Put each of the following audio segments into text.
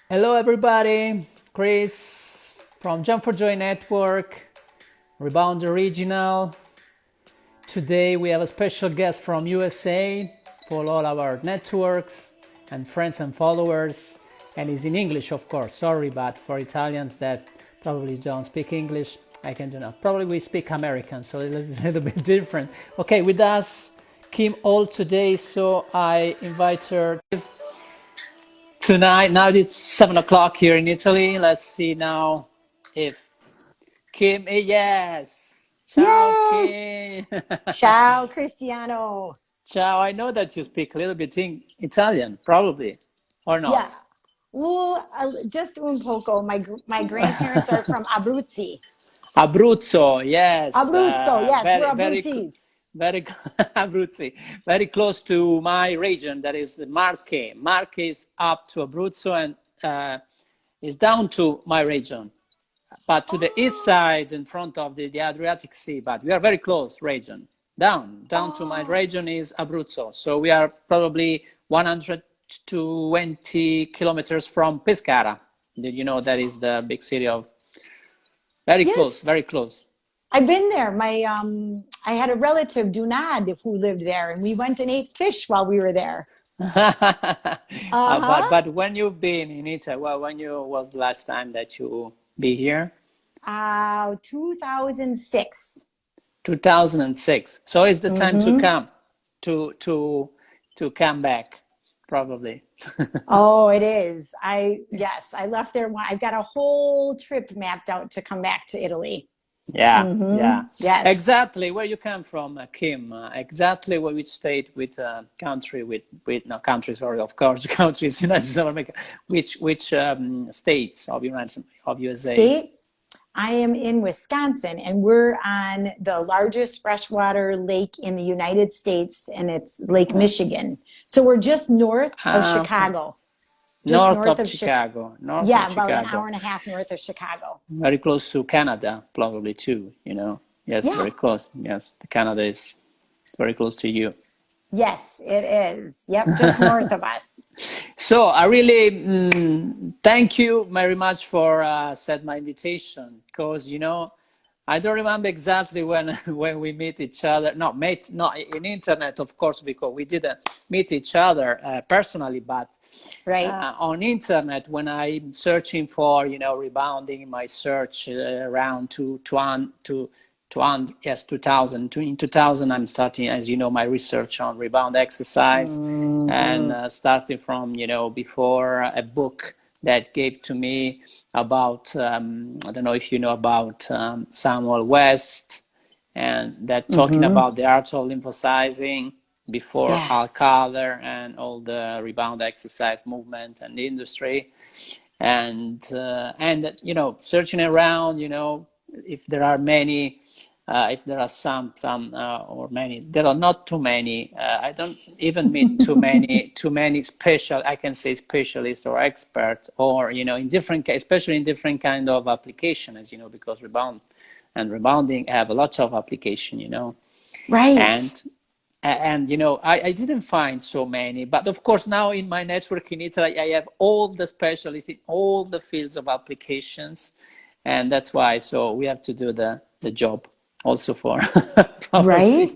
Hello, everybody. Chris from J4J Network, Rebound Original. Today we have a special guest from USA for all our networks and friends and followers. And he's in English, of course. Sorry, but for Italians that probably don't speak English, I can do not. Probably we speak American, so it's a little bit different. Okay, with us, Kim all today, so I invite her tonight. Now it's 7 o'clock here in Italy. Let's see now if Kim. Yes. Ciao, Yay! Kim. Ciao, Cristiano. Ciao. I know that you speak a little bit in Italian, probably, or Yeah. not. Just un poco. My grandparents are from Abruzzi. Abruzzo. Yes. Abruzzo. Yes, we're Very, very, Abruzzis. very Abruzzi. Very close to my region. That is Marche. Marche is up to Abruzzo and is down to my region, but to the east Oh, side in front of the Adriatic Sea, but we are very close region. Down to my oh. region is Abruzzo. So we are probably 120 kilometers from Pescara. Did you know that is the big city of very close, Yes, very close. I've been there. I had a relative, Dunad, who lived there, and we went and ate fish while we were there. But Uh-huh. when you've been in Italy, well, when you was the last time that you be here? 2006. 2006. So it's the time to Mm-hmm. come to to to come back, probably. Oh, it is. Yes, I left there. I've got a whole trip mapped out to come back to Italy. Yeah, Mm-hmm. yeah, Yes. exactly. Where you come from, Kim? Exactly which state, with country, with no country. Sorry, of course, countries. United States of America. Which states of USA? State, I am in Wisconsin, and we're on the largest freshwater lake in the United States, and it's Lake Michigan. So we're just north of Okay. Chicago. Just North north of of Chicago. Chicago. North of Yeah, about an Chicago. hour and a half north of Chicago. Very close to Canada, probably too. Yes, Yeah. very close. Yes, Canada is very close to you. Yes, it is. Yep, just north of us. So I really thank you very much for said my invitation, because I don't remember exactly when when we meet each other. Not in internet, of course, because we didn't meet each other personally, but Right? on internet when I'm searching for rebounding in my search around yes, 2000. In 2000, I'm starting, as you know, my research on rebound exercise, and Hmm. starting from before a book that gave to me about I don't know if you know about Samuel West, and that talking Hmm. about the art of emphasizing before Al Yes. Kahler and all the rebound exercise movement and the industry, and searching around, if there are many, if there are some or many. There are not too many. I don't even meet too many special, I can say, specialists or experts, or in different, especially in different kind of application, as you know, because rebounding have a lot of application, Right. and I didn't find so many, but of course now in my network in Italy I have all the specialists in all the fields of applications, and that's why, so we have to do the job also for Right? probably.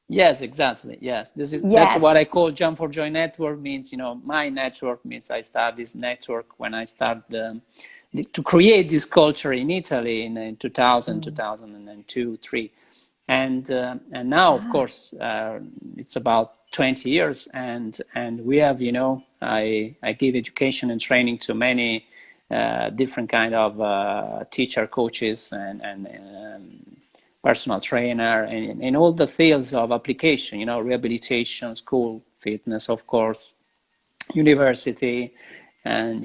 Yes, exactly. Yes, that's what I Yes. call Jump for Joy network. Means my network means I start this network when I start to create this culture in Italy in 2000, Mm. 2002, 3, and now of Ah, course it's about 20 years, and we have, I give education and training to many different kind of teacher, coaches, and personal trainer, and in all the fields of application, rehabilitation, school, fitness, of course, university, and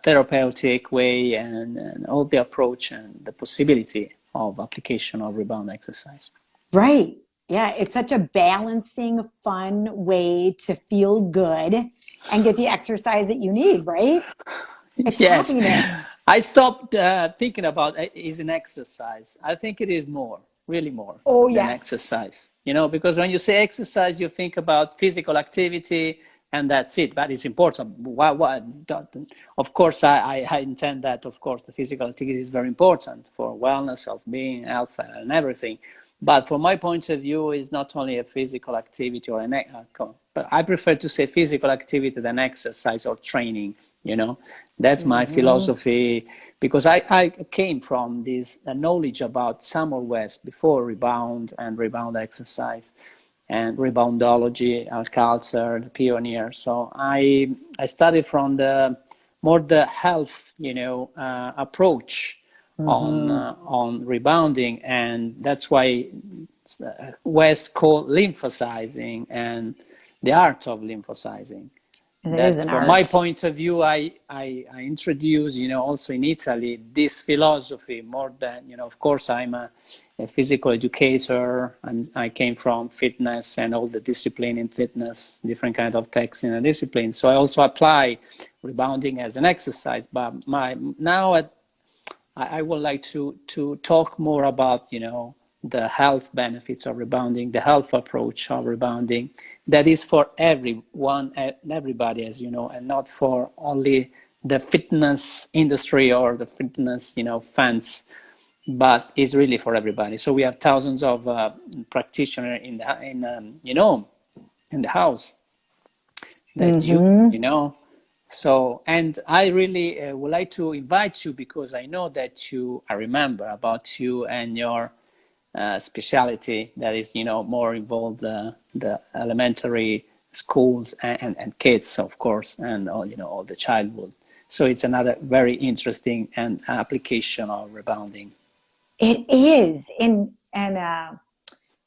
therapeutic way, and all the approach and the possibility of application of rebound exercise. right. Yeah, it's such a balancing, fun way to feel good and get the exercise that you need, right? It's Yes, happiness. I stopped thinking about it is an exercise. I think it is more, really more Oh, than yes. exercise. Because when you say exercise, you think about physical activity, and that's it. But it's important. Of course, I intend that, of course, the physical activity is very important for wellness, of being, health, and everything. But from my point of view, it's not only a physical activity or but I prefer to say physical activity than exercise or training, you know. That's my philosophy, because I came from this knowledge about summer West before rebound and rebound exercise and reboundology, culture, the pioneer. So I studied from the more the health, approach on rebounding, and that's why West called lymphosizing and the art of lymphosizing. That's from my point of view. I introduce, also in Italy, this philosophy more than, of course, I'm a physical educator, and I came from fitness and all the discipline in fitness, different kind of techs in a discipline. So I also apply rebounding as an exercise. But I would like to talk more about, the health benefits of rebounding, the health approach of rebounding, that is for everyone and everybody, as you know, and not for only the fitness industry or the fitness, fans, but is really for everybody. So we have thousands of practitioners in the house that So, and I really would like to invite you, because I know that I remember about you and your specialty that is, more involved the elementary schools and kids, of course, and all the childhood. So it's another very interesting and application of rebounding. It is, and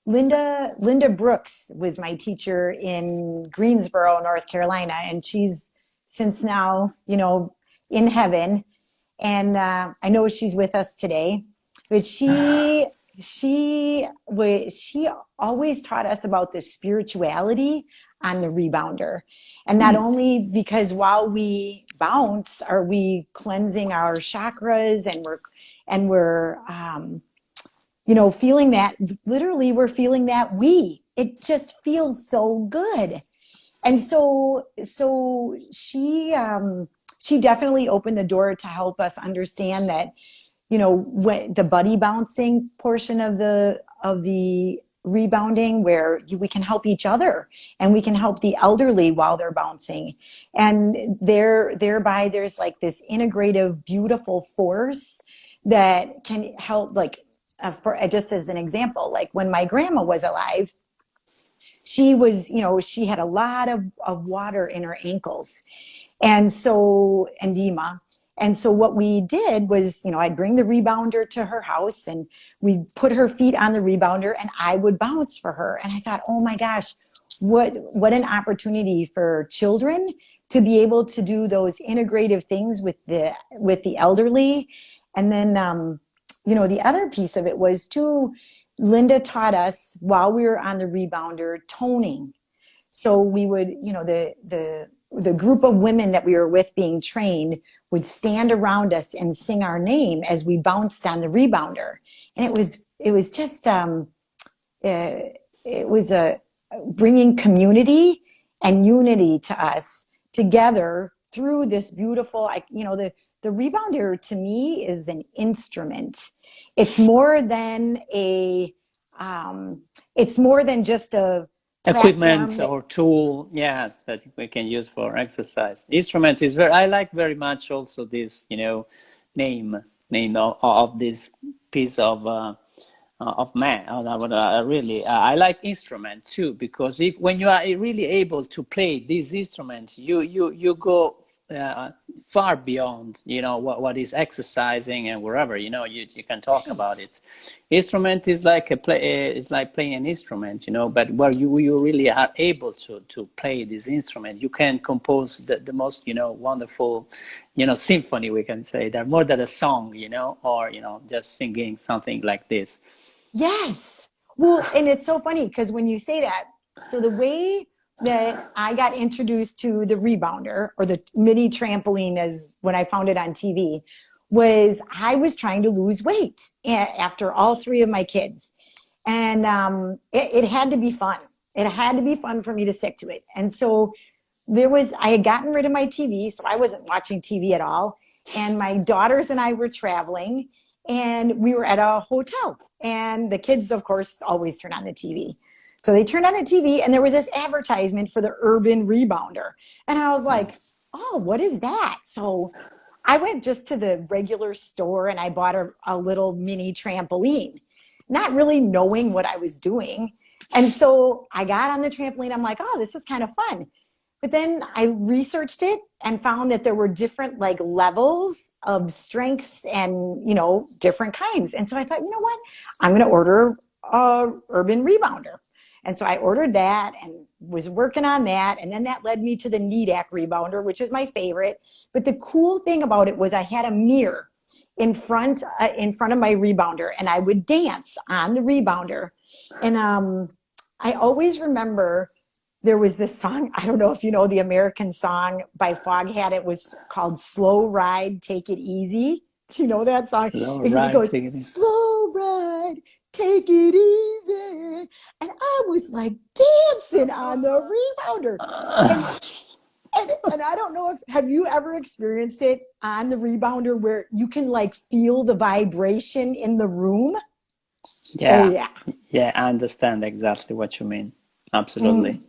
Linda Brooks was my teacher in Greensboro, North Carolina, and she's since now, in heaven, and I know she's with us today. But she always taught us about the spirituality on the rebounder, and not only because while we bounce, are we cleansing our chakras, and we're feeling that, literally we're feeling that it just feels so good. And so she definitely opened the door to help us understand that, when the buddy bouncing portion of the rebounding, where we can help each other and we can help the elderly while they're bouncing, and thereby there's like this integrative, beautiful force that can help, like for just as an example, like when my grandma was alive, she was, she had a lot of water in her ankles, and so edema. And so what we did was, I'd bring the rebounder to her house, and we'd put her feet on the rebounder, and I would bounce for her. And I thought, oh my gosh, what an opportunity for children to be able to do those integrative things with the elderly. And then, the other piece of it was too, Linda taught us while we were on the rebounder toning. So we would, the group of women that we were with being trained would stand around us and sing our name as we bounced on the rebounder. And it was just, it was bringing community and unity to us together through this beautiful, the rebounder to me is an instrument. It's more than just a equipment or tool, yes, that we can use for exercise. Instrument is I like very much also this, name of this piece of man. Really, I like instrument too, because when you are really able to play these instruments, you go far beyond, what is exercising and wherever, you can talk about it. Instrument is like is like playing an instrument, but where you really are able to play this instrument, you can compose the most, wonderful, symphony, we can say. They're more than a song, or, just singing something like this. Yes. Well, and it's so funny because when you say that, so the way that I got introduced to the rebounder, or the mini trampoline as when I found it on TV, was I was trying to lose weight after all three of my kids. And it had to be fun. It had to be fun for me to stick to it. And so I had gotten rid of my TV, so I wasn't watching TV at all. And my daughters and I were traveling, and we were at a hotel. And the kids, of course, always turn on the TV. So they turned on the TV, and there was this advertisement for the Urban Rebounder. And I was like, oh, what is that? So I went just to the regular store, and I bought a little mini trampoline, not really knowing what I was doing. And so I got on the trampoline. I'm like, oh, this is kind of fun. But then I researched it and found that there were different like levels of strengths and, different kinds. And so I thought, you know what? I'm going to order a Urban Rebounder. And so I ordered that and was working on that. And then that led me to the Needak Rebounder, which is my favorite. But the cool thing about it was I had a mirror in front of my rebounder, and I would dance on the rebounder. And I always remember there was this song, I don't know if you know the American song by Foghat, it was called Slow Ride, Take It Easy. Do you know that song? It goes, slow ride, take it easy. And I was like dancing on the rebounder. And I don't know have you ever experienced it on the rebounder where you can like feel the vibration in the room? Yeah. Oh, yeah. Yeah, I understand exactly what you mean. Absolutely.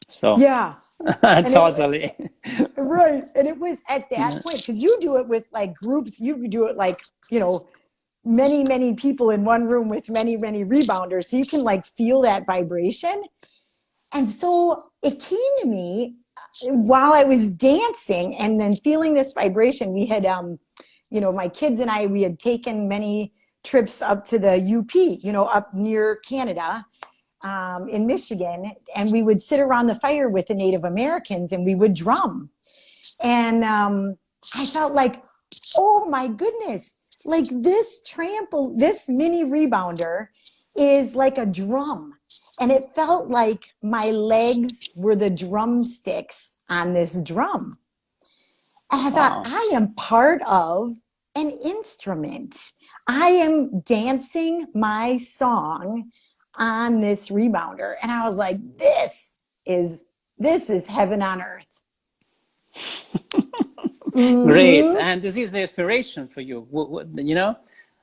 So yeah. totally. Right. And it was at that point, because you do it with like groups, you do it like, many, many people in one room with many, many rebounders. So you can like feel that vibration. And so it came to me while I was dancing and then feeling this vibration. We had, my kids and I, we had taken many trips up to the UP, up near Canada, in Michigan, and we would sit around the fire with the Native Americans and we would drum. And I felt like, oh my goodness, like this mini rebounder is like a drum. And it felt like my legs were the drumsticks on this drum. And I thought, I am part of an instrument. I am dancing my song on this rebounder. And I was like, this is heaven on earth. Great. And this is the inspiration for you,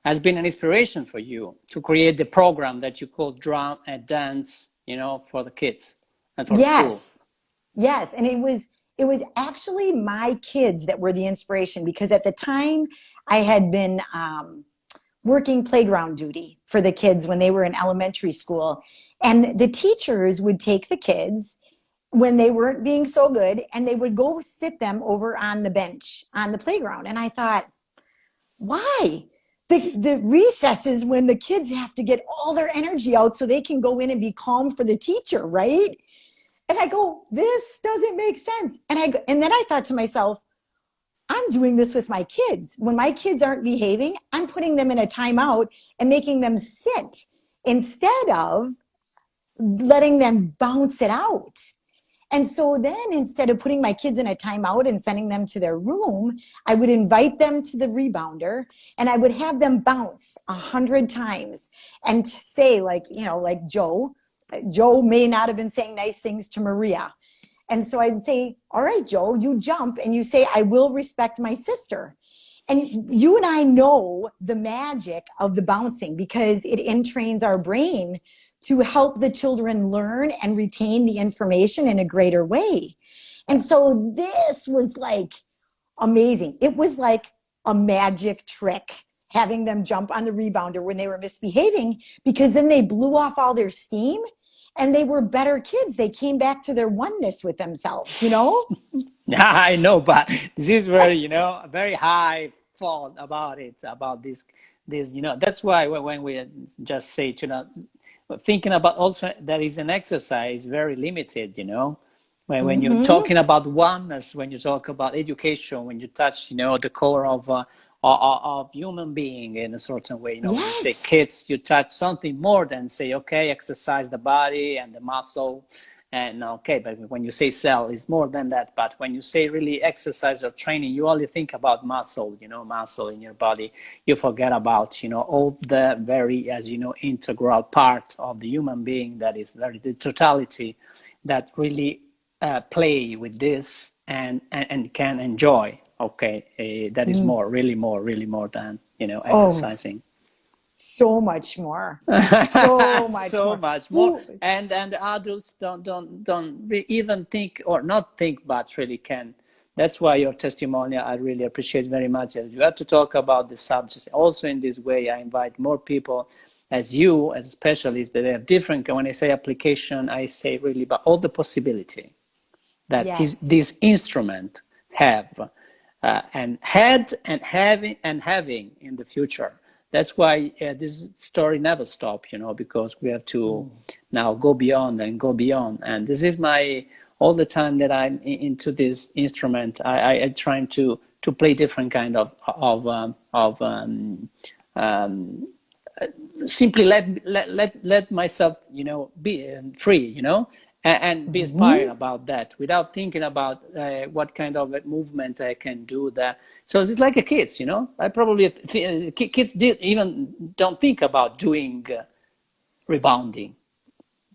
has been an inspiration for you to create the program that you call Drum and Dance, for the kids and for school. Yes. And it was actually my kids that were the inspiration, because at the time I had been working playground duty for the kids when they were in elementary school. And the teachers would take the kids when they weren't being so good, and they would go sit them over on the bench on the playground. And I thought, why? The recess is when the kids have to get all their energy out so they can go in and be calm for the teacher, right? And I go, this doesn't make sense. And then I thought to myself, I'm doing this with my kids. When my kids aren't behaving, I'm putting them in a timeout and making them sit instead of letting them bounce it out. And so then instead of putting my kids in a timeout and sending them to their room, I would invite them to the rebounder and I would have them bounce 100 times and say like Joe may not have been saying nice things to Maria. And so I'd say, all right, Joe, you jump and you say, I will respect my sister. And you and I know the magic of the bouncing because it entrains our brain to help the children learn and retain the information in a greater way. And so this was like amazing. It was like a magic trick having them jump on the rebounder when they were misbehaving, because then they blew off all their steam and they were better kids. They came back to their oneness with themselves, I know, but this is where, very high thought about it, about this, that's why when we just say, thinking about also that is an exercise very limited, when you're talking about oneness, when you talk about education, when you touch, the core of human being in a certain way, when you say kids, you touch something more than say, okay, exercise the body and the muscle. And okay, but when you say cell, it's more than that. But when you say really exercise or training, you only think about muscle, muscle in your body. You forget about, all the very, as integral part of the human being that is the totality that really play with this and can enjoy. Okay, that is more, really more than Oh, exercising. so much more. So much So more. much more. Ooh, And adults don't even think, or not think, but really can. That's why your testimonial I really appreciate very much. And you have to talk about the subjects also in this way. I invite more people as you, as specialists, that have different. When I say application, I say really about all the possibility that yes. this instrument have and had and having in the future. That's why this story never stops, because we have to now go beyond and go beyond. And this is my all the time that I'm into this instrument. I trying to play different kind of simply let myself be free, and be inspired Mhm. about that without thinking about what kind of movement I can do that. So it's like a kids, I probably kids did even don't think about doing rebounding,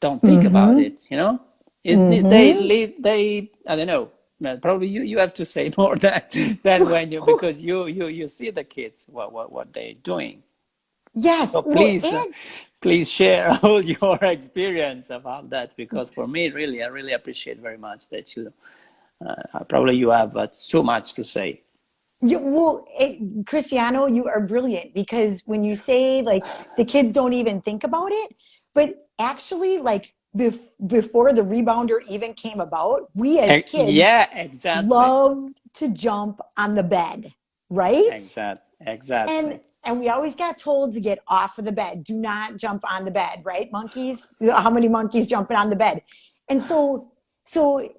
don't think about Mhm. it. They Mhm. live, they I don't know. Probably you have to say more than when you, because you see the kids what they're doing. Yes. So Well, please share all your experience about that, because for me, really, I really appreciate very much that probably you have so much to say. Cristiano, you are brilliant because when you say like the kids don't even think about it, but actually, like before the rebounder even came about, we as kids Yeah, exactly, loved to jump on the bed, right? exactly. And we always got told to get off of the bed. Do not jump on the bed, right? Monkeys, how many monkeys jumping on the bed? And so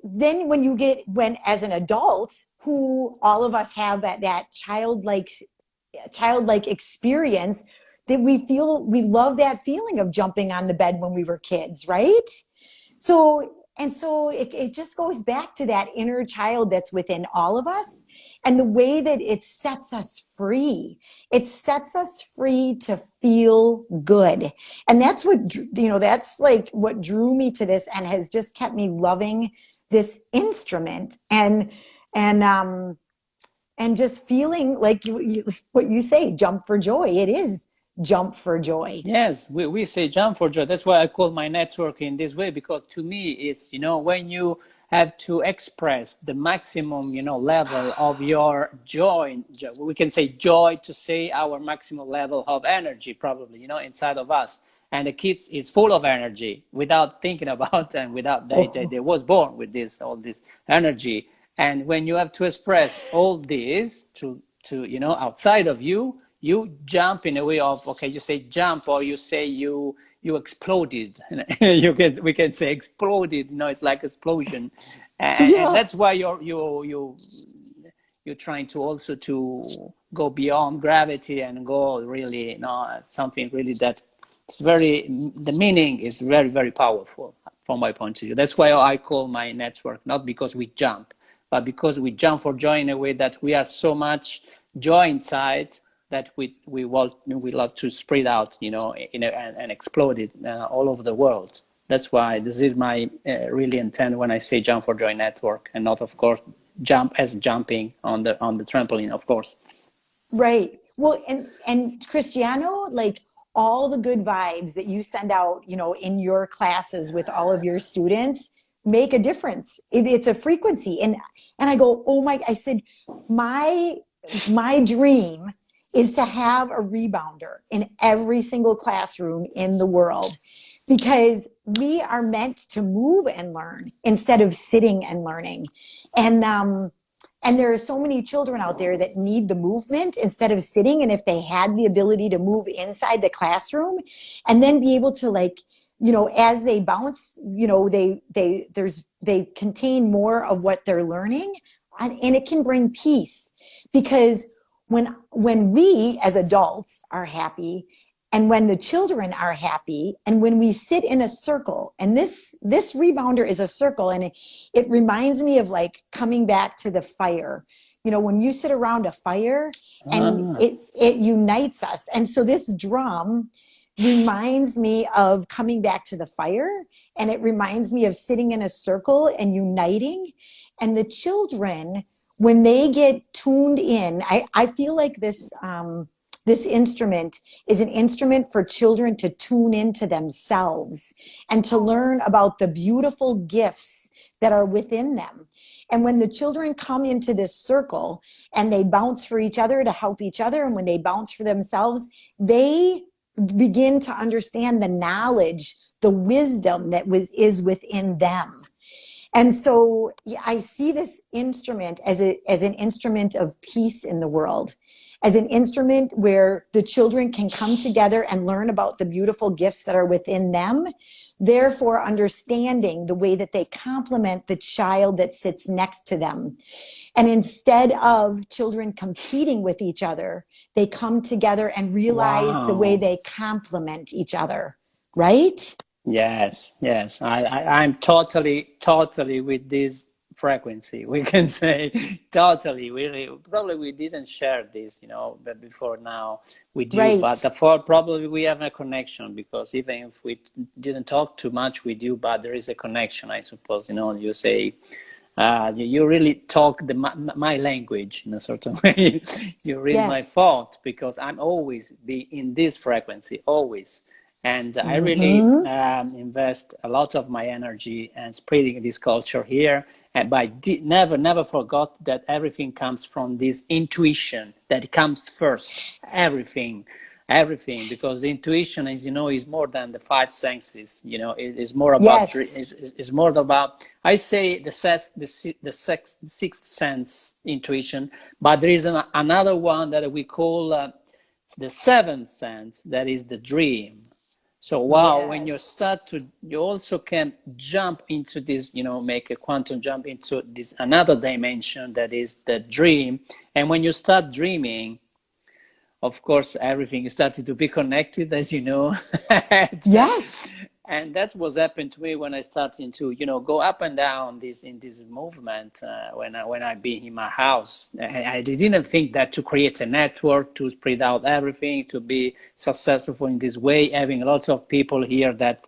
then when as an adult, who all of us have that childlike experience, that we love that feeling of jumping on the bed when we were kids, right? So it just goes back to that inner child that's within all of us, and the way that it sets us free. It sets us free to feel good. And that's that's like what drew me to this and has just kept me loving this instrument, and just feeling like what you say, jump for joy. It is jump for joy. Yes, we say jump for joy. That's why I call my network in this way, because to me it's, when you have to express the maximum, level of your joy. We can say joy to say our maximum level of energy, probably, inside of us. And the kids is full of energy without thinking about, and without they was born with all this energy. And when you have to express all this to outside of you, you jump in a way of, okay, you say jump, or you say you exploded. We can say exploded. It's like explosion, and Yeah. that's why you're trying to also to go beyond gravity and go really, something really that it's very, the meaning is very, very powerful from my point of view. That's why I call my network, not because we jump, but because we jump for joy in a way that we are so much joy inside that we love to spread out, and explode it all over the world. That's why this is my really intent when I say jump for joy network, and not, of course, jump as jumping on the trampoline, of course. Right. Well, and Cristiano, like all the good vibes that you send out, in your classes with all of your students make a difference. It's a frequency. And I go, "Oh my," I said, "My my dream is to have a rebounder in every single classroom in the world, because we are meant to move and learn instead of sitting and learning." And there are so many children out there that need the movement instead of sitting. And if they had the ability to move inside the classroom and then be able to, like, as they bounce, they contain more of what they're learning, and it can bring peace. Because when we as adults are happy, and when the children are happy, and when we sit in a circle, and this rebounder is a circle, and it reminds me of like coming back to the fire. When you sit around a fire, and Ah, it unites us. And so this drum reminds me of coming back to the fire And it reminds me of sitting in a circle and uniting. And the children, when they get tuned in, I feel like this instrument is an instrument for children to tune into themselves and to learn about the beautiful gifts that are within them. And when the children come into this circle and they bounce for each other to help each other, and when they bounce for themselves, they begin to understand the knowledge, the wisdom that is within them. And so I see this instrument as an instrument of peace in the world, as an instrument where the children can come together and learn about the beautiful gifts that are within them, therefore understanding the way that they complement the child that sits next to them. And instead of children competing with each other, they come together and realize the way Wow. they complement each other, right? Yes, yes. I'm totally with this frequency. We can say totally. Really, probably we didn't share this, but before now we do. But Right. therefore, probably we have a connection because even if we didn't talk too much with you, but there is a connection, I suppose. You say. You really talk my language in a certain way. You read my Yes. thought because I'm always be in this frequency, always. And I really Mm-hmm. invest a lot of my energy and spreading this culture here. And but I never forgot that everything comes from this intuition that comes first. Everything, because the intuition is more than the five senses. It is more about Yes. is more about, I say, the sixth sense intuition, but there is another one that we call the seventh sense, that is the dream. So wow, when you Yes. start to, you also can jump into this, make a quantum jump into this another dimension that is the dream. And when you start dreaming, of course, everything started to be connected, as you know. and, Yes. and that's what happened to me when I started to, go up and down in this movement when I be in my house. I didn't think that to create a network, to spread out everything, to be successful in this way, having a lot of people here that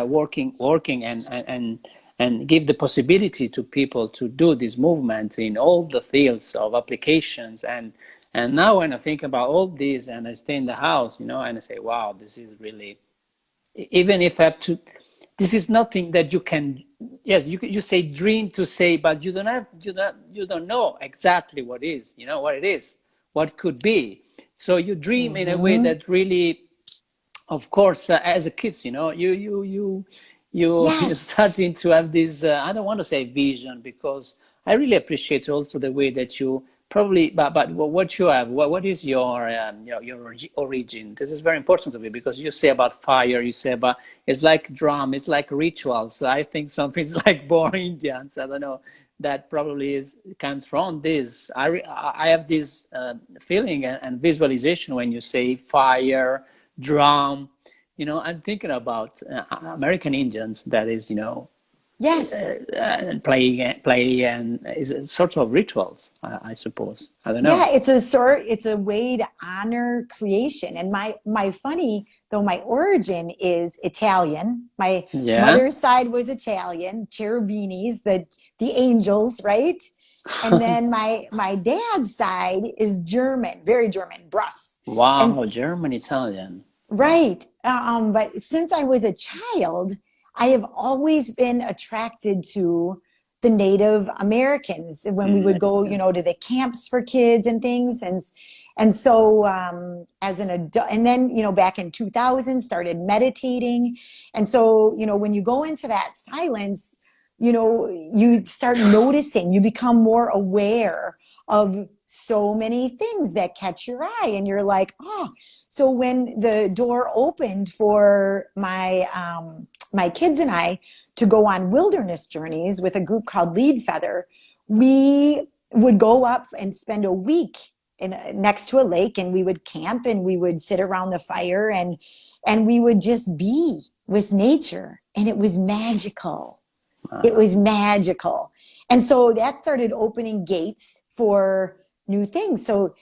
working and give the possibility to people to do this movement in all the fields of applications. And now when I think about all this and I stay in the house, and I say, wow, this is really, even if I have to, this is nothing that you can, yes, you say dream to say, but you don't know exactly what is, what it is, what could be. So you dream in a way Mm-hmm. that really, of course, as a kids, you're Yes. starting to have this. I don't want to say vision because I really appreciate also the way that you probably, but what you have, what is your origin? This is very important to me because you say about fire, you say about it's like drum, it's like rituals. I think something's like born Indians. I don't know. That probably comes from this. I have this feeling and visualization when you say fire, drum. I'm thinking about American Indians. That is, Yes. play and is sort of rituals. I suppose. I don't know. Yeah, it's a way to honor creation. And my funny, though my origin is Italian. My Yeah. mother's side was Italian, cherubinis, the angels, right? And then my dad's side is German, very German, Bruss. And Wow, German Italian. Wow. right. But since I was a child, I have always been attracted to the Native Americans when we would go, to the camps for kids and things. And so, as an adult, and then, back in 2000, started meditating. And so, when you go into that silence, you start noticing, you become more aware of so many things that catch your eye. And you're like, oh, so when the door opened for my kids and I to go on wilderness journeys with a group called Lead Feather, we would go up and spend a week next to a lake, and we would camp and we would sit around the fire and we would just be with nature, and it was magical. It was magical. And so that started opening gates for new things. So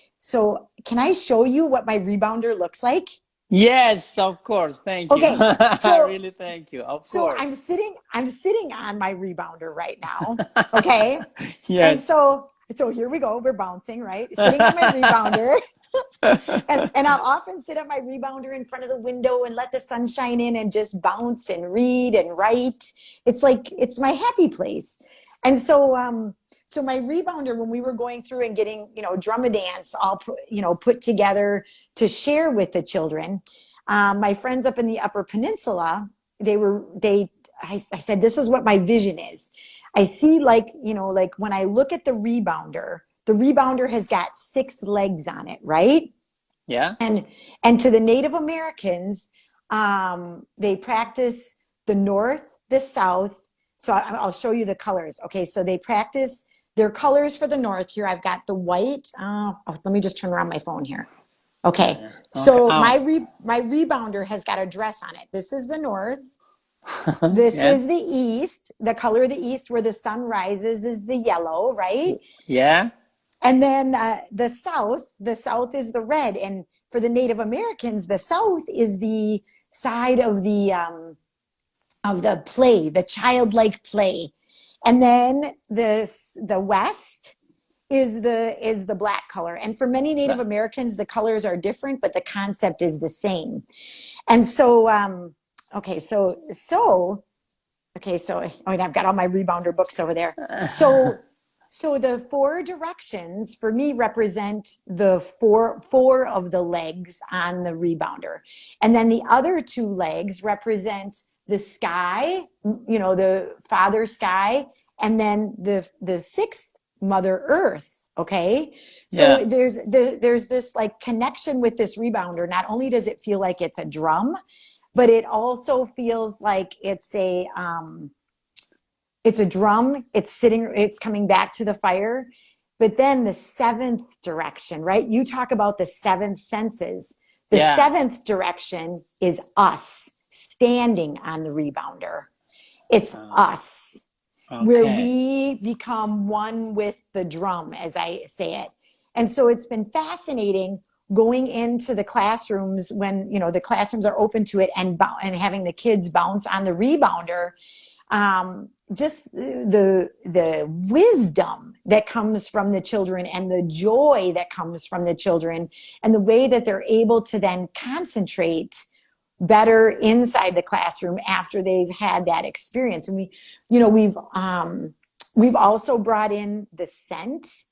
can I show you what my rebounder looks like? Yes, of course. Thank you. Okay, so Really, thank you. Of so course. I'm sitting on my rebounder right now. Okay. And Yes. so here we go. We're bouncing, right? Sitting on my rebounder. And I'll often sit on my rebounder in front of the window and let the sunshine in and just bounce and read and write. It's like it's my happy place. And so my rebounder, when we were going through and getting, drum and dance all put together to share with the children, my friends up in the Upper Peninsula, I said, this is what my vision is. I see, like when I look at the rebounder has got 6 legs on it, right? Yeah. And to the Native Americans, they practice the North, the South. So I'll show you the colors. Okay, so they practice their colors for the North. Here I've got the white. Let me just turn around my phone here. Okay, Yeah. Okay. so Oh. my rebounder has got a dress on it. This is the North. This Yeah. is the East. The color of the East where the sun rises is the yellow, right? Yeah. And then the South is the red. And for the Native Americans, the South is the side of the play, the childlike play. And then the West is the black color. And for many Native Americans, the colors are different, but the concept is the same. And so, okay, so I've got all my rebounder books over there. So the 4 directions for me represent the four of the legs on the rebounder. And then the other 2 legs represent the sky, the Father Sky, and then the 6th Mother Earth. Okay. So Yeah. there's this like connection with this rebounder. Not only does it feel like it's a drum, but it also feels like it's a drum. It's coming back to the fire. But then the 7th direction, right? You talk about the 7 senses. The Yeah. 7th direction is us standing on the rebounder. It's us, where Okay. we become one with the drum, as I say it. And so it's been fascinating going into the classrooms when, the classrooms are open to it, and having the kids bounce on the rebounder. Just the wisdom that comes from the children, and the joy that comes from the children, and the way that they're able to then concentrate better inside the classroom after they've had that experience. And we've also brought in the scent,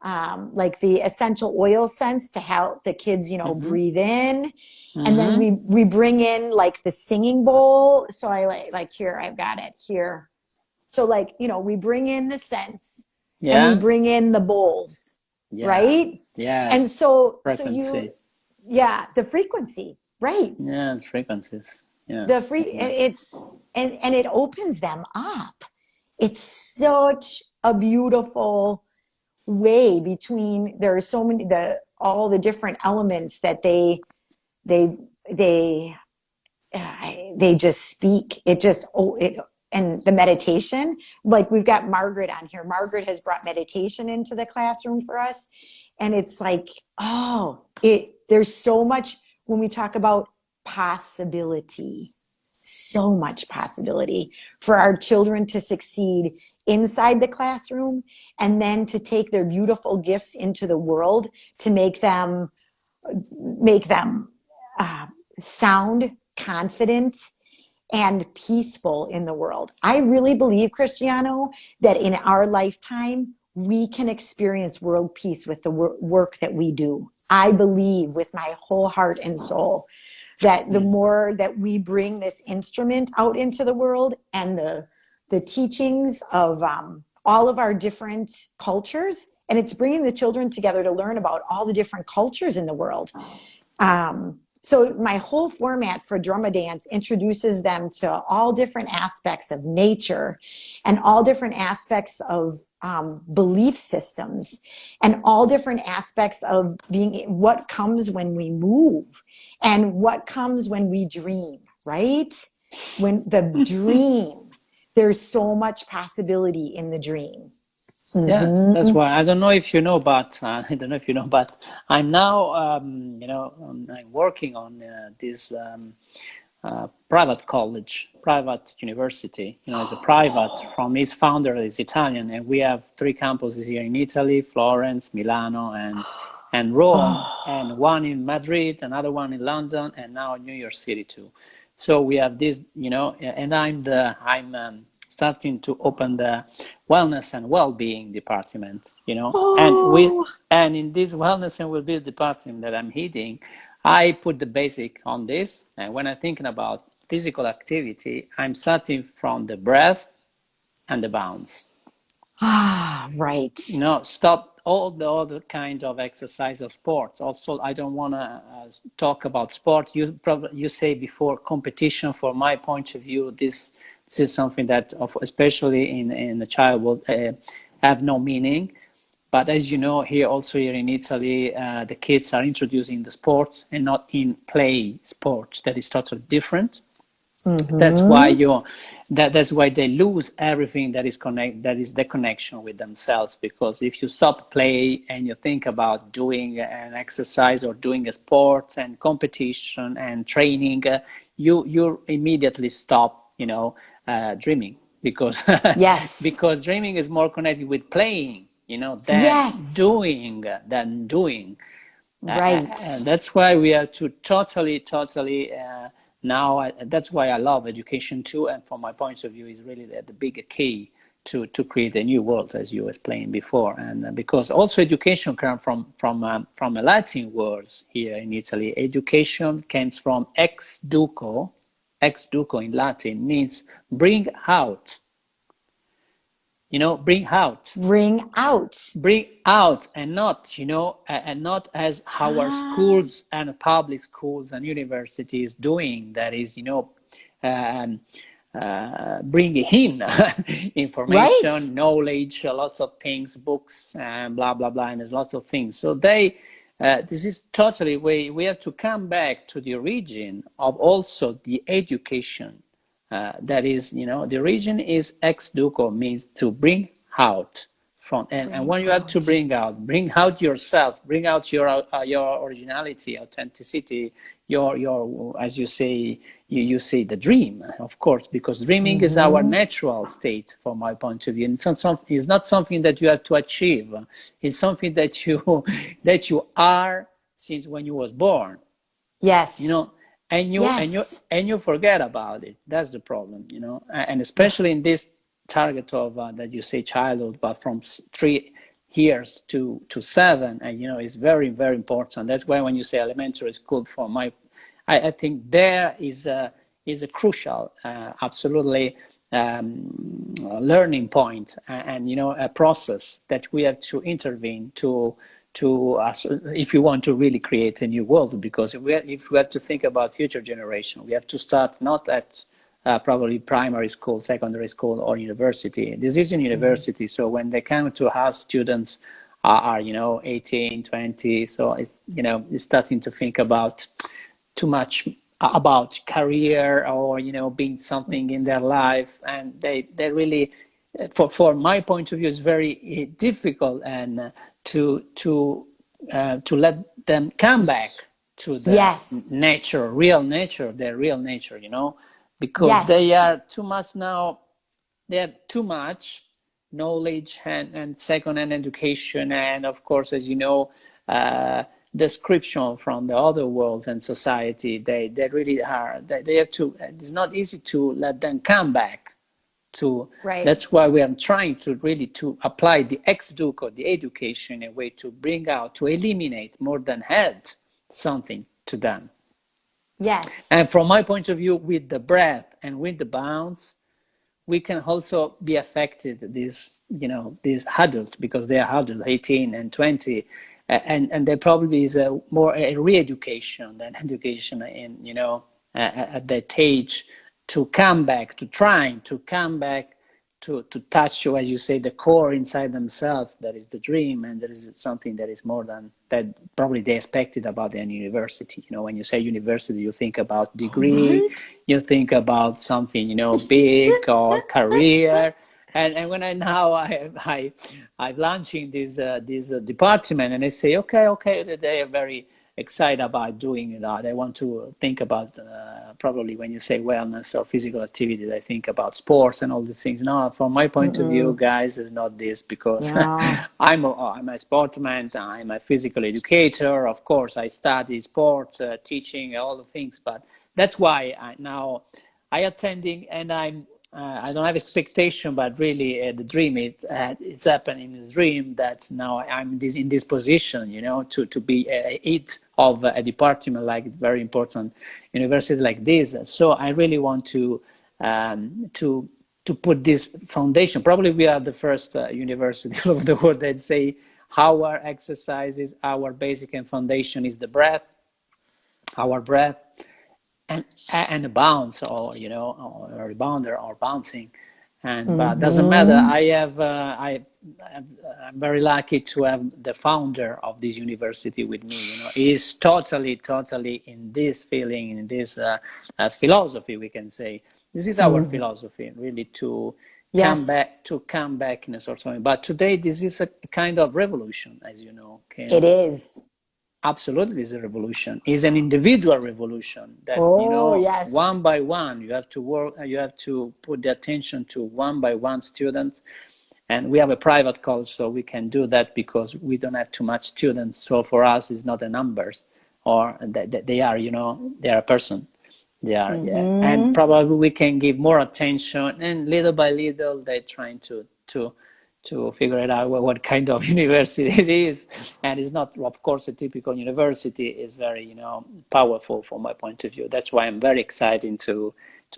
like the essential oil scents, to help the kids, Mm-hmm. breathe in. And then Mm-hmm. we bring in like the singing bowl. So I like here, I've got it here. So like, we bring in the scents, and we Yeah. bring in the bowls, Yeah. right? And Yes. so Frequency. the frequency, right? Yeah. It's frequencies. Yeah. The free it's and it opens them up. It's such a beautiful way between, there are so many, all the different elements that they they just speak. And the meditation, like we've got Margaret on here. Margaret has brought meditation into the classroom for us. And it's like, there's so much when we talk about possibility, so much possibility for our children to succeed inside the classroom, and then to take their beautiful gifts into the world to make them sound, confident, and peaceful in the world. I really believe, Cristiano, that in our lifetime, we can experience world peace with the work that we do. I believe with my whole heart and soul that the more that we bring this instrument out into the world, and the teachings of all of our different cultures, and it's bringing the children together to learn about all the different cultures in the world. So my whole format for Drama Dance introduces them to all different aspects of nature, and all different aspects of belief systems, and all different aspects of what comes when we move, and what comes when we dream, right? When the dream, there's so much possibility in the dream. Yes, that's Hmm. why I don't know if you know, but I don't know if you know, but I'm now, I'm working on this private college, private university. It's a private from his founder is Italian, and we have three campuses here in Italy: Florence, Milano, and Rome, and one in Madrid, another one in London, and now New York City too. So we have this, and I'm starting to open the wellness and well-being department, Oh, and in this wellness and well-being department that I'm heading, I put the basic on this. And when I'm thinking about physical activity, I'm starting from the breath and the bounce. right. Stop all the other kind of exercise of sport. Also, I don't want to talk about sport. You say before competition. From my point of view, this is something that, especially in the child, will have no meaning. But as you know, here in Italy, the kids are introducing the sports and not in play sports. That is totally different. That's why Hmm. that's why they lose everything that is the connection with themselves. Because if you stop play and you think about doing an exercise or doing a sport and competition and training, you immediately stop, dreaming, because Yes. because dreaming is more connected with playing, Yes. than doing. Right. And that's why we have to totally now. That's why I love education too. And from my point of view, is really the bigger key to create a new world, as you explained before. And because also education comes from a Latin words here in Italy. Education comes from ex duco. Ex duco in Latin means bring out. Bring out, Bring out. and not and not as our Ah, schools and public schools and universities doing, that is, um, bringing in right. information, knowledge, lots of things, books, and blah blah blah, and there's lots of things. So this is totally, we have to come back to the origin of also the education. That is, the origin is ex duco, means to bring out from, and Bring when you have to out. bring out yourself, bring out your originality, authenticity, your as you say, you say the dream, of course, because dreaming is our Hmm. natural state from my point of view. And it's not something that you have to achieve. It's something that you that you are since when you was born, you Yes. know Yes. and you forget about it. That's the problem, and especially in this target of that you say childhood, but from 3 years to 7, and it's very very important. That's why when you say elementary school, for my I think there is a crucial, absolutely, learning point, and a process that we have to intervene to us if you want to really create a new world. Because if we have to think about future generation, we have to start not at probably primary school, secondary school, or university. This is in Hmm. university, so when they come to us, students are 18, 20, so it's starting to think about too much about career, or being something in their life, and they really, for my point of view, is very difficult, and to let them come back to the Yes. nature, real nature, their real nature, because they Yes. are too much now. They have too much knowledge and second-hand education, and of course, as you know, description from the other worlds and society. They really are. They have to. It's not easy to let them come back to. Right. That's why we are trying to really to apply the ex-duc or the education in a way to bring out, to eliminate more than add something to them. Yes. And from my point of view, with the breath and with the bounce, we can also be affected, these adults, because they are adults, 18 and 20, and there probably is more a re-education than education in, at that age, to come back, to trying to come back to touch, as you say, the core inside themselves. That is the dream, and there is something that is more than that. Probably they expected about the university. When you say university, you think about degree, What? you think about something, big, or career. And when I'm launching this department, and I say, okay, they are very excited about doing that. They want to think about probably when you say wellness or physical activity, they think about sports and all these things. No, from my point of view, guys, it's not this, because Yeah. I'm a sportsman, I'm a physical educator. Of course, I study sports, teaching, all the things, but that's why I attending, and I don't have expectation, but really the dream, it's happening in the dream that now I'm in this position, to be it of a department like very important university like this. So I really want to put this foundation. Probably we are the first university all over the world that say our exercises, our basic and foundation is the breath, our breath, and a bounce, or or a rebounder or bouncing. And but doesn't matter. I'm very lucky to have the founder of this university with me. He's totally in this feeling, in this philosophy, we can say. This is our philosophy, really, to Yes, come back in a sort of way. But today this is a kind of revolution, as you know, it Kim. is. Absolutely, is a revolution. It's an individual revolution that, Oh, yes. one by one, you have to work, you have to put the attention to one by one students. And we have a private college, so we can do that because we don't have too much students. So for us, it's not the numbers, or they are, they are a person. They are, yeah. And probably we can give more attention, and little by little, they're trying to figure it out what kind of university it is. And it's not, of course, a typical university. It's very, powerful from my point of view. That's why I'm very excited to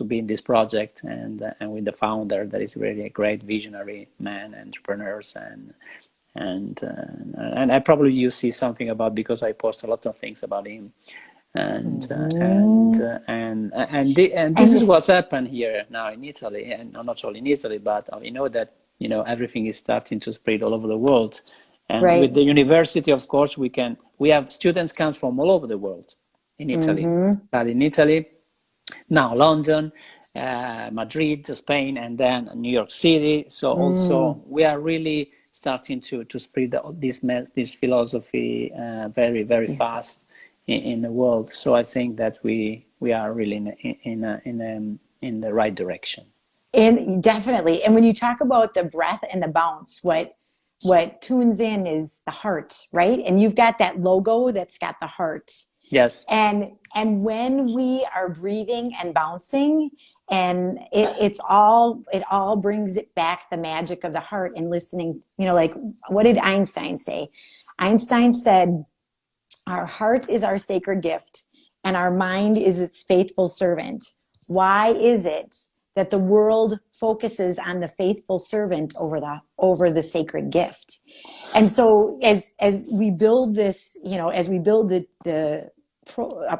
be in this project, and with the founder, that is really a great visionary man, entrepreneurs, and I probably you see something about, because I post a lot of things about him. And this is And what's happened here now in Italy, and not only in Italy, but we know that everything is starting to spread all over the world. And right. with the university, of course, we have students come from all over the world in Italy. Study in Italy, now London, Madrid, Spain, and then New York City. So also we are really starting to spread this philosophy very, very fast in the world. So I think that we are really in the right direction. And definitely. And when you talk about the breath and the bounce, what tunes in is the heart, right? And you've got that logo that's got the heart. Yes. And when we are breathing and bouncing, and it all brings it back, the magic of the heart, and listening, like, what did Einstein say? Einstein said, our heart is our sacred gift, and our mind is its faithful servant. Why is it that the world focuses on the faithful servant over the sacred gift? And so as we build this, as we build the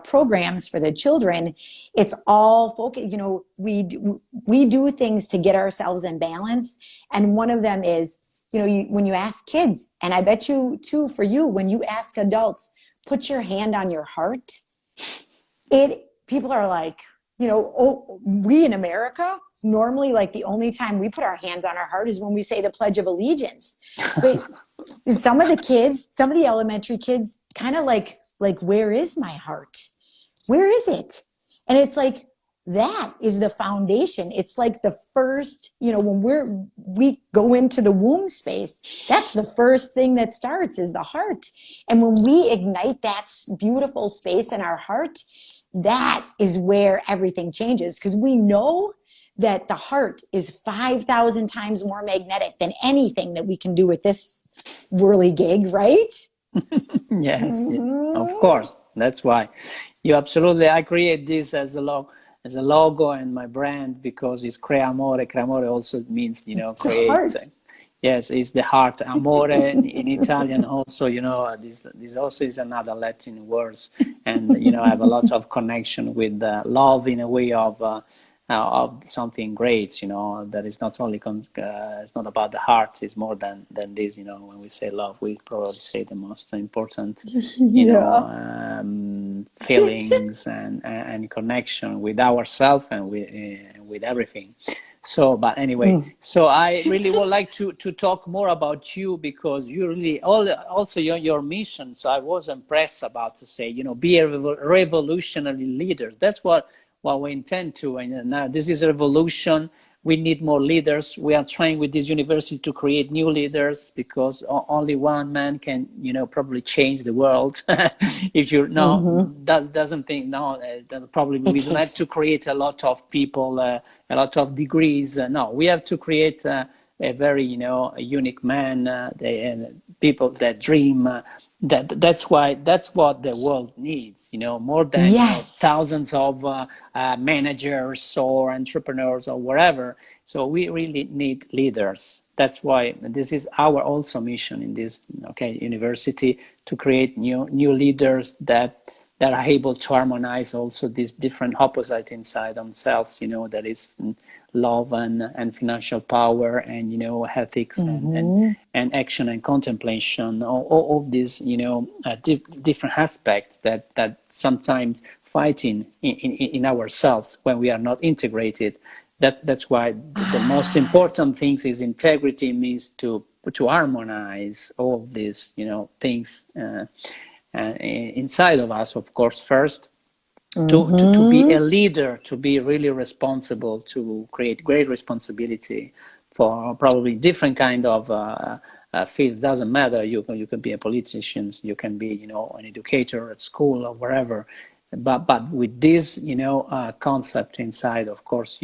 programs for the children, it's all focus. We do things to get ourselves in balance, and one of them is, when you ask kids, and I bet you too, for you, when you ask adults, put your hand on your heart, people are like, we in America, normally, like, the only time we put our hand on our heart is when we say the Pledge of Allegiance. But some of the elementary kids kind of like, where is my heart? Where is it? And it's like, that is the foundation. It's like the first, when we go into the womb space, that's the first thing that starts, is the heart. And when we ignite that beautiful space in our heart, that is where everything changes, because we know that the heart is 5,000 times more magnetic than anything that we can do with this whirligig, right? Yes, of course. That's why I create this as a logo and my brand, because it's Crea Amore. Crea Amore also means, It's the create. heart. Yes, it's the heart. Amore in Italian also, this also is another Latin words, and I have a lot of connection with love, in a way of something great. That is not only it's not about the heart. It's more than this. When we say love, we probably say the most important, feelings and connection with ourselves and with everything. So, but anyway, so I really would like to talk more about you, because you really also your mission. So I was impressed about to say, be a revolutionary leader. That's what we intend to. And now this is a revolution. We need more leaders. We are trying with this university to create new leaders, because only one man can, probably change the world. If you doesn't think probably we don't have to create a lot of people, a lot of degrees. No, we have to create a very, a unique man, people that dream. That's what the world needs, more than thousands of managers or entrepreneurs or whatever. So we really need leaders. That's why this is our also mission in this university, to create new leaders that are able to harmonize also these different opposites inside themselves, that is love and financial power, and ethics, and action and contemplation, all these different aspects that sometimes fighting in ourselves when we are not integrated. That's why the most important things is integrity, means to harmonize all these things inside of us, of course, first. To be a leader, to be really responsible, to create great responsibility for probably different kind of fields. Doesn't matter. You can be a politician, you can be an educator at school or wherever, but with this concept inside, of course,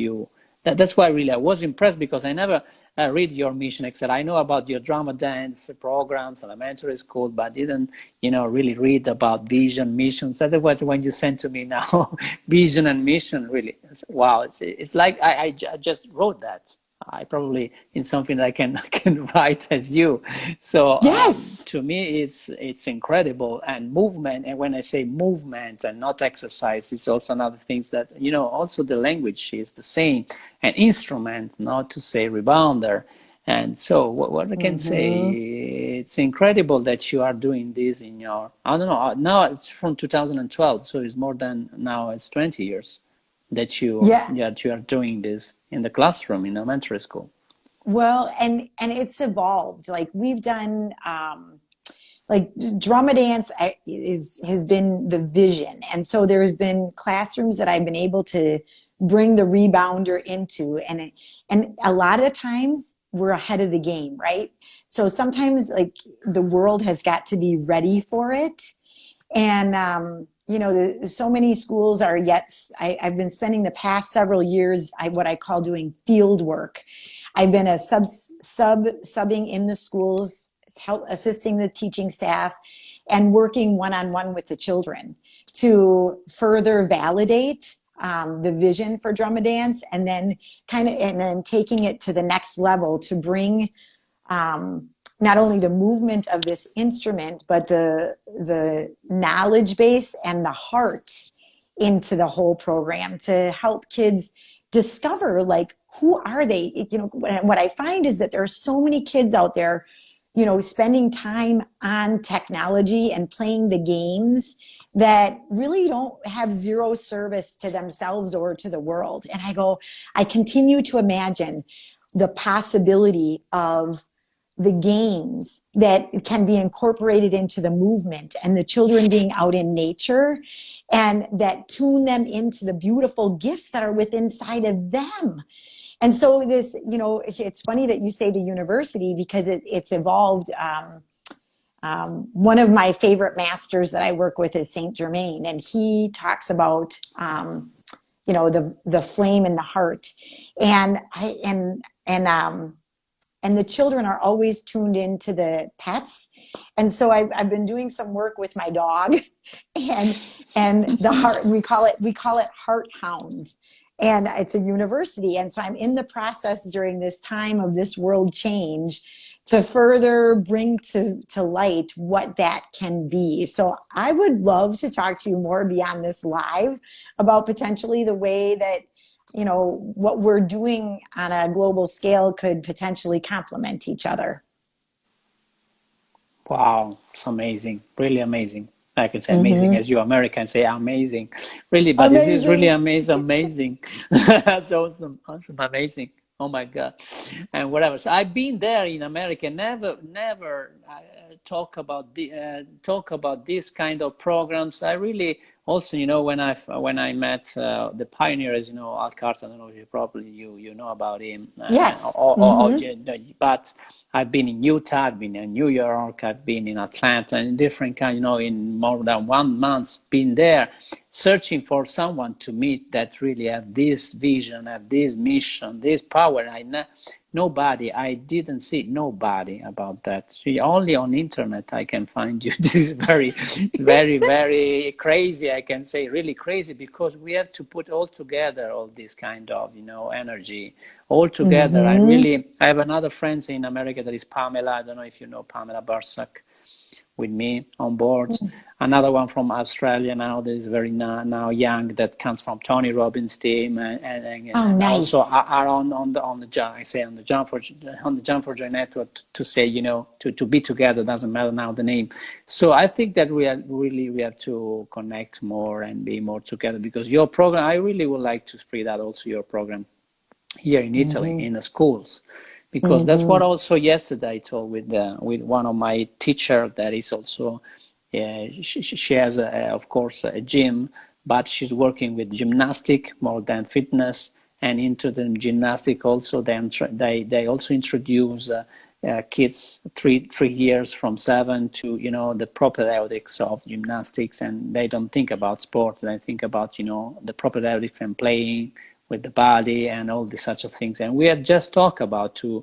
that's why really I was impressed, because I never read your mission, except I know about your drama dance programs, elementary school, but didn't really read about vision, missions. Otherwise, when you sent to me now vision and mission, really, wow, it's like I just wrote that. I probably in something that I can write as you. So yes, to me it's incredible. And movement, and when I say movement and not exercise, it's also another things that also the language is the same, an instrument, not to say rebounder. And so what I can say, it's incredible that you are doing this in your, I don't know, now it's from 2012, so it's more than, now it's 20 years that you are doing this in the classroom in elementary school. Well, and it's evolved. Like we've done, like drama dance has been the vision, and so there's been classrooms that I've been able to bring the rebounder into, and a lot of times we're ahead of the game, right? So sometimes like the world has got to be ready for it, and so many schools are yet. I've been spending the past several years what I call doing field work. I've been a subbing in the schools, assisting the teaching staff, and working one-on-one with the children to further validate the vision for drama dance, and then taking it to the next level to bring not only the movement of this instrument, but the knowledge base and the heart into the whole program, to help kids discover, like, who are they? What I find is that there are so many kids out there, spending time on technology and playing the games that really don't have zero service to themselves or to the world. And I continue to imagine the possibility of the games that can be incorporated into the movement, and the children being out in nature, and that tune them into the beautiful gifts that are within inside of them. And so this, it's funny that you say the university, because it's evolved. One of my favorite masters that I work with is Saint Germain, and he talks about, the flame in the heart, and the children are always tuned into the pets. And so I've been doing some work with my dog, and the heart, we call it heart hounds, and it's a university. And so I'm in the process during this time of this world change to further bring to light what that can be. So I would love to talk to you more beyond this live about potentially the way that what we're doing on a global scale could potentially complement each other. Wow, it's amazing, really amazing. I can say amazing, as you Americans say amazing, really, but amazing. This is really amazing. That's awesome, amazing. Oh my God, and whatever. So I've been there in America. Never talk about this kind of programs. I really also, when I met the pioneers, Al Carter. I don't know if you know about him, Yes. but I've been in Utah, I've been in New York, I've been in Atlanta, and different kind, in more than 1 month, been there searching for someone to meet that really have this vision, have this mission, this power. I didn't see nobody about that. See, only on internet I can find you. This is very, very, very crazy. I can say really crazy, because we have to put all together all this kind of, energy all together. I have another friend in America that is Pamela. I don't know if you know Pamela Barsak, with me on board. Another one from Australia now that is very now young, that comes from Tony Robbins' team, and Nice. also are on the J4J network to say, to be together, doesn't matter now the name. So I think that we have to connect more and be more together, because your program, I really would like to spread out also your program here in Italy, in the schools, because that's what also yesterday I told with one of my teacher that is also she has of course a gym, but she's working with gymnastic more than fitness, and into the gymnastic also they also introduce kids 3 years from 7 to the propedeutics of gymnastics, and they don't think about sports, they think about the propedeutics and playing with the body and all these such of things. And we have just talked about to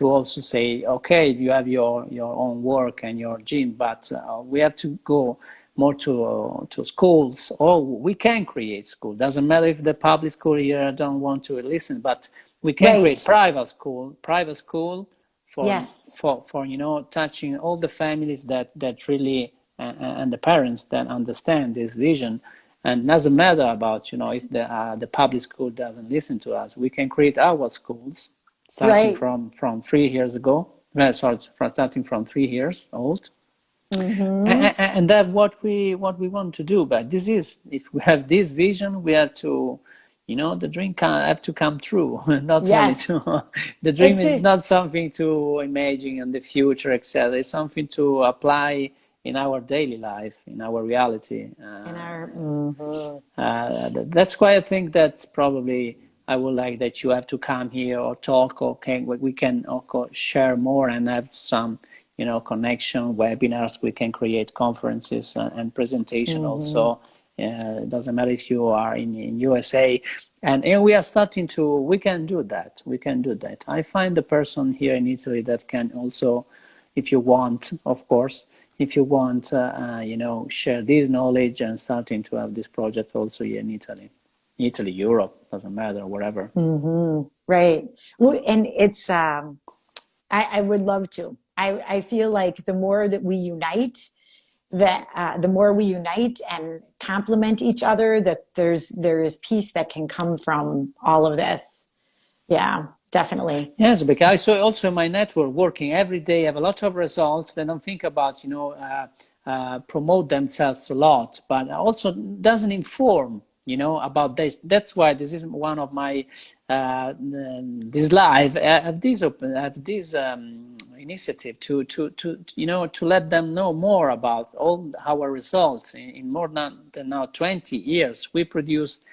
also say, okay, you have your own work and your gym, but we have to go more to schools, or we can create school. Doesn't matter if the public school here don't want to listen, but we can create private school for Yes. for touching all the families that really and the parents that understand this vision. And doesn't matter about if the public school doesn't listen to us. We can create our schools starting from 3 years ago. Starting from 3 years old, and that's what we want to do. But this is, if we have this vision, we have to, the dream have to come true. Not only to the dream is not something to imagine in the future, etc. It's something to apply in our daily life, in our reality. That's why I think that probably I would like that you have to come here or talk, or we can share more and have some, connection, webinars. We can create conferences and presentation also. It doesn't matter if you are in USA, and we are starting to. We can do that. I find the person here in Italy that can also, if you want, of course. If you want, share this knowledge and starting to have this project also here in Italy, Europe, doesn't matter, wherever. Right. Well, and it's, I would love to. I feel like the more that we unite, the more we unite and complement each other, that there is peace that can come from all of this. Yeah. Definitely. Yes, because I saw also in my network working every day, have a lot of results. They don't think about, promote themselves a lot, but also doesn't inform, about this. That's why this is one of my, this live, this initiative to let them know more about all our results. In more than now 20 years, we produced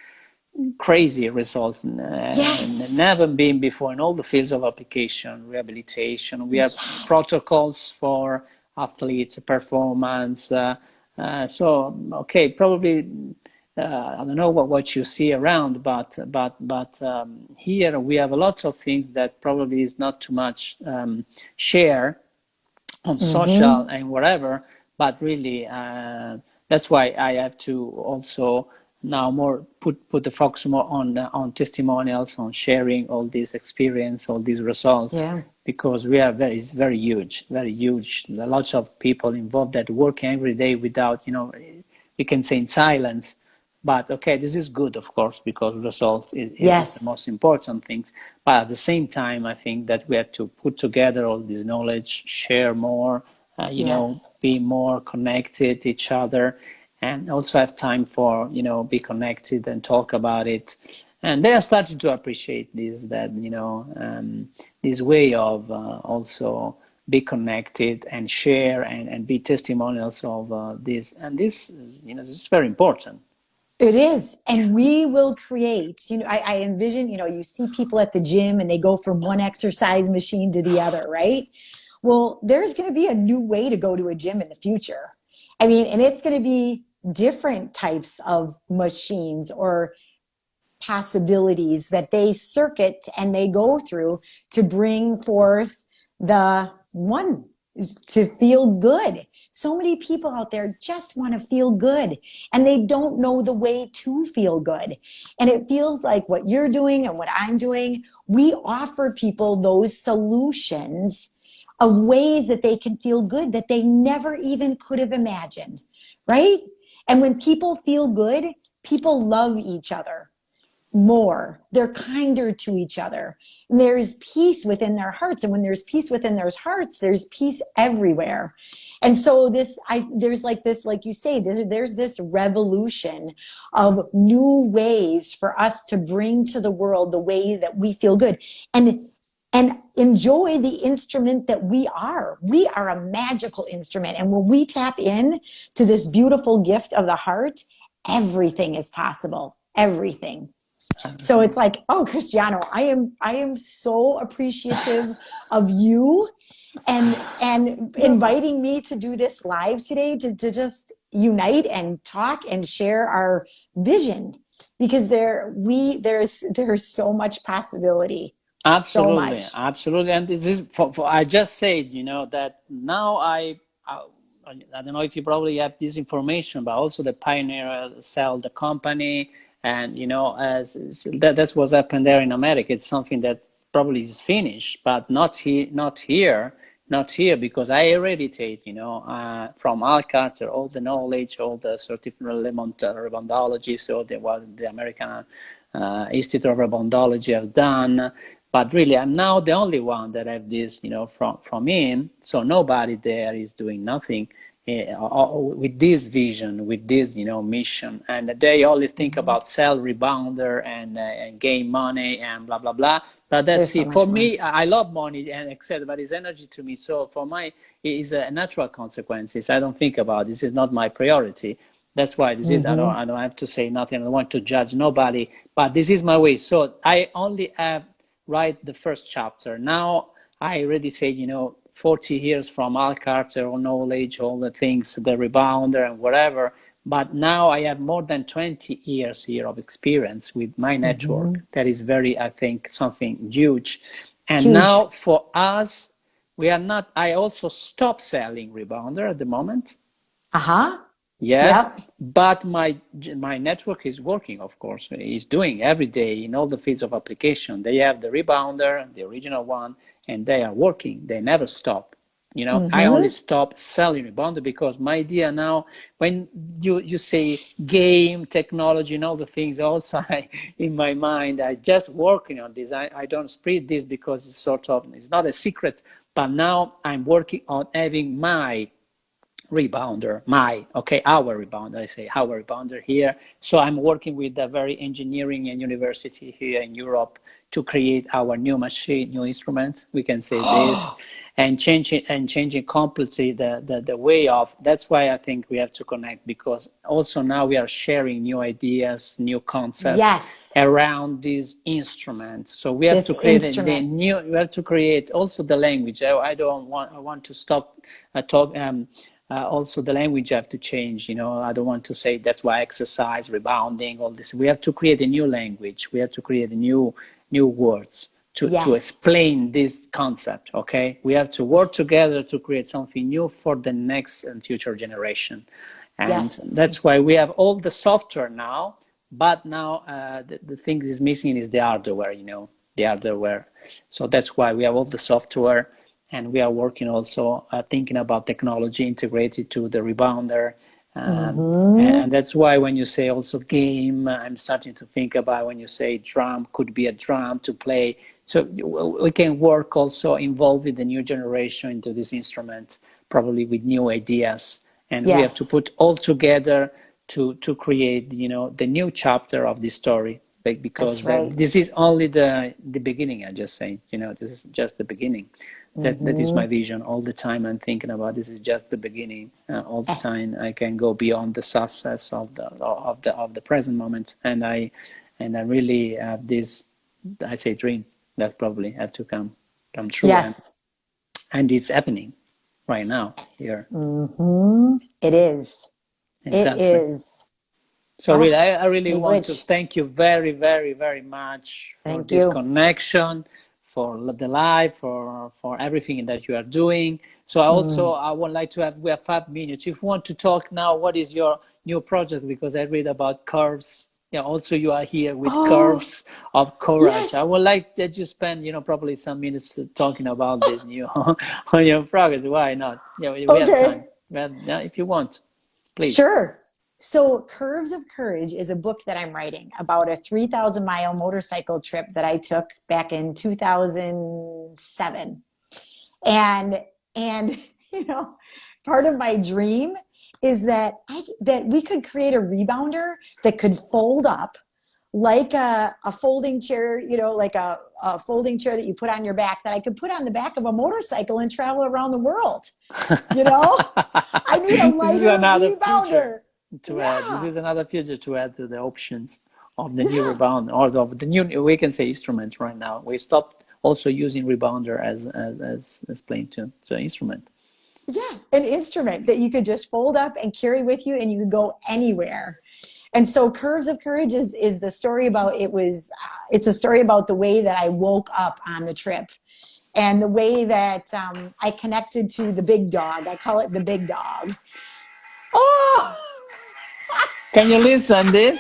crazy results, never been before in all the fields of application, rehabilitation. We have protocols for athletes, performance. Probably I don't know what you see around, but here we have a lot of things that probably is not too much share on social and whatever. But really, that's why I have to also now more put the focus more on testimonials, on sharing all this experience, all these results, because it's very huge, There are lots of people involved that work every day without, we can say in silence, but this is good, of course, because result is the most important things. But at the same time, I think that we have to put together all this knowledge, share more, be more connected to each other, and also have time for, be connected and talk about it. and they are starting to appreciate this, that this way of also be connected and share and be testimonials of this, and this is very important. It is. And we will create, I envision, you see people at the gym and they go from one exercise machine to the other, right? Well, there's going to be a new way to go to a gym in the future. I mean, and it's going to be different types of machines or possibilities that they circuit and they go through to bring forth the one, to feel good. So many people out there just want to feel good and they don't know the way to feel good. And it feels like what you're doing and what I'm doing, we offer people those solutions of ways that they can feel good that they never even could have imagined, right? And when people feel good, people love each other more. They're kinder to each other. And there's peace within their hearts. And when there's peace within their hearts, there's peace everywhere. And so there's like this, like you say, there's this revolution of new ways for us to bring to the world the way that we feel good and enjoy the instrument that we are. We are a magical instrument. And when we tap in to this beautiful gift of the heart, everything is possible. Everything. So it's like, oh, Cristiano, I am so appreciative of you and inviting me to do this live today to just unite and talk and share our vision, because there's so much possibility. So Absolutely, much. absolutely. And this is for I just said, that now I don't know if you probably have this information, but also the Pioneer sell the company, and as that's what's happened there in America. It's something that probably is finished, but not here, because I hereditate, from Al Carter, all the knowledge, all the certificate rebondology, so what the American Institute of Rebondology have done. But really, I'm now the only one that have this, from him. So nobody there is doing nothing with this vision, with this, mission. And they only think about sell rebounder and gain money and blah blah blah. But that's So it. For more. me, I love money and etc. But it's energy to me. So for my, it is a natural consequences. I don't think about this. Is not my priority. That's why this is. I don't have to say nothing. I don't want to judge nobody. But this is my way. So I only have write the first chapter. Now I already say, 40 years from Al Carter, all knowledge, all the things, the rebounder and whatever. But now I have more than 20 years here of experience with my network. That is very, I think, something huge. And Huge. now for us, we are not, I also stopped selling rebounder at the moment. Uh-huh. Yes, Yep. but my network is working, of course. It's doing every day in all the fields of application. They have the rebounder, the original one, and they are working. They never stop. I only stopped selling rebounder because my idea now, when you say game, technology, and all the things, also in my mind, I just working on this. I don't spread this because it's not a secret, but now I'm working on having my rebounder, our rebounder, I say our rebounder here. So I'm working with a very engineering and university here in Europe to create our new machine, new instruments, we can say this, and changing completely the way of, that's why I think we have to connect, because also now we are sharing new ideas, new concepts Yes. around this instrument. So we have to create we have to create also the language. I want to stop talking. Also, the language have to change. I don't want to say that's why exercise, rebounding, all this. We have to create a new language. We have to create a new words to explain this concept. Okay, we have to work together to create something new for the next and future generation. And that's why we have all the software now. But now the thing that is missing is the hardware. The hardware. So that's why we have all the software. And we are working also thinking about technology integrated to the rebounder. And that's why when you say also game, I'm starting to think about when you say drum, could be a drum to play. So we can work also involving the new generation into this instrument, probably with new ideas. And we have to put all together to create, the new chapter of this story. because That's right. this is only the beginning. I just say, this is just the beginning. That is my vision all the time. I'm thinking about this is just the beginning. All the time, I can go beyond the success of the present moment, and I really have this, I say, dream that probably have to come true, Yes. and it's happening right now here. It is. It Exactly. is. So really, I really Big want to Witch. thank you very, very, very much for Thank this you. connection, for the live, for everything that you are doing. So I would like to we have 5 minutes. If you want to talk now, what is your new project? Because I read about curves. Yeah, also you are here with Oh, curves of courage. I yes. would like that you spend, probably some minutes talking about this new on your progress. Why not? Yeah, we have time. Okay. Well, yeah, if you want, please. Sure. So, Curves of Courage is a book that I'm writing about a 3,000-mile motorcycle trip that I took back in 2007. And you know, part of my dream is that that we could create a rebounder that could fold up like a folding chair, like a folding chair that you put on your back, that I could put on the back of a motorcycle and travel around the world. You know, I need a This is lighter another feature rebounder. to add. This Yeah. is another feature to add to the options of the new rebounder, or of the new, we can say, instrument right now. We stopped also using rebounder as playing tune. So instrument. Yeah, an instrument that you could just fold up and carry with you, and you could go anywhere. And so, Curves of Courage is the story about it's a story about the way that I woke up on the trip, and the way that I connected to the big dog. I call it the big dog. Oh, Can you listen this?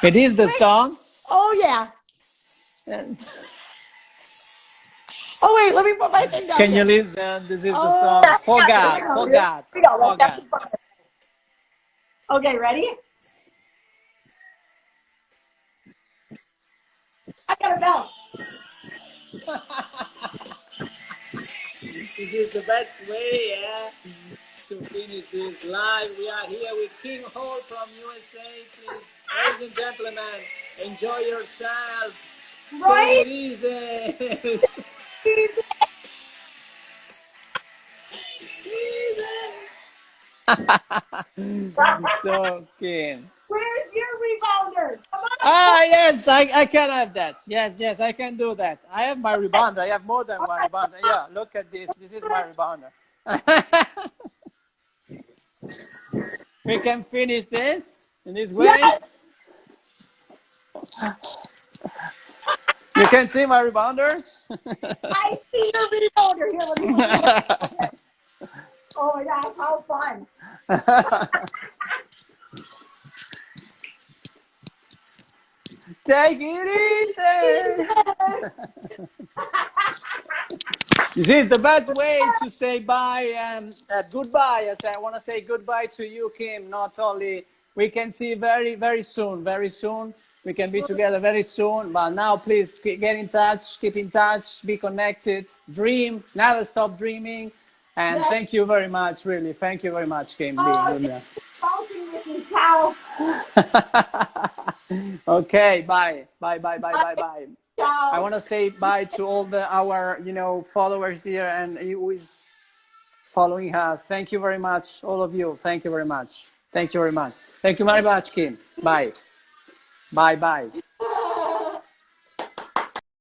It is the wait. song. Oh yeah. Oh wait, let me put my thing down Can you here. listen? This is the Oh, song. here we Forgot, go. Here forgot, we go. That's forgot. fun. Okay, ready? I got a bell. This is the best way, to finish this live. We are here with King Hall from USA. Please, ladies and gentlemen, enjoy yourself. Right? Take it easy. So, King. Where's your rebounder? Come on. Ah, yes, I can have that. Yes, yes, I can do that. I have my rebounder. I have more than one rebounder. Yeah, look at this. This is my rebounder. We can finish this in this way. Yes, You can see my rebounder. I see your rebounder. Here, let me put you down. Okay. Oh my gosh, how fun. Take it easy. This is the best way to say bye and goodbye. As I want to say goodbye to you, Kim. Not only we can see very, very soon, very soon. We can be together very soon. But now, please get in touch, keep in touch, be connected, dream, never stop dreaming. And Yes. thank you very much, really. Thank you very much, Kim. Oh, Being with bouncing with me, cow. me. Okay, bye, bye, bye, bye, bye, bye. I Ciao. want to say bye to all our followers here and who is following us. Thank you very much, all of you. Thank you very much. Thank you very much. Thank you very much, Kim. Bye. Bye bye.